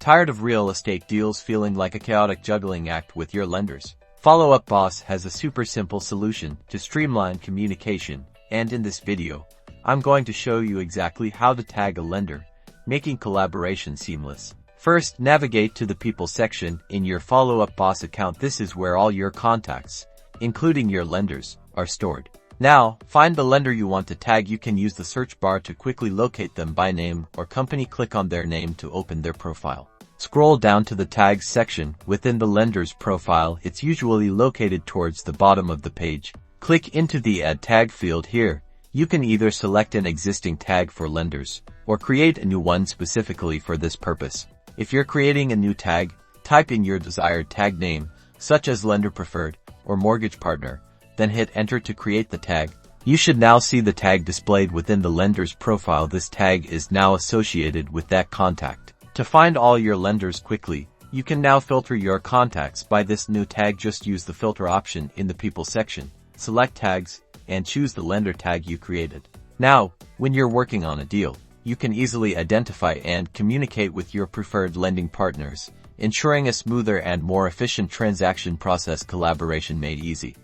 Tired of real estate deals feeling like a chaotic juggling act with your lenders? Follow Up Boss has a super simple solution to streamline communication, and in this video, I'm going to show you exactly how to tag a lender, making collaboration seamless. First, navigate to the People section in your Follow Up Boss account. This is where all your contacts, including your lenders, are stored. Now, find the lender you want to tag. You can use the search bar to quickly locate them by name or company. Click on their name to open their profile. Scroll down to the Tags section within the lender's profile. It's usually located towards the bottom of the page. Click into the Add Tag field here. You can either select an existing tag for lenders or create a new one specifically for this purpose. If you're creating a new tag, type in your desired tag name, such as Lender Preferred or Mortgage Partner, then hit Enter to create the tag. You should now see the tag displayed within the lender's profile. This tag is now associated with that contact. To find all your lenders quickly, you can now filter your contacts by this new tag. Just use the filter option in the People section, select Tags, and choose the lender tag you created. Now, when you're working on a deal, you can easily identify and communicate with your preferred lending partners, ensuring a smoother and more efficient transaction process. Collaboration made easy.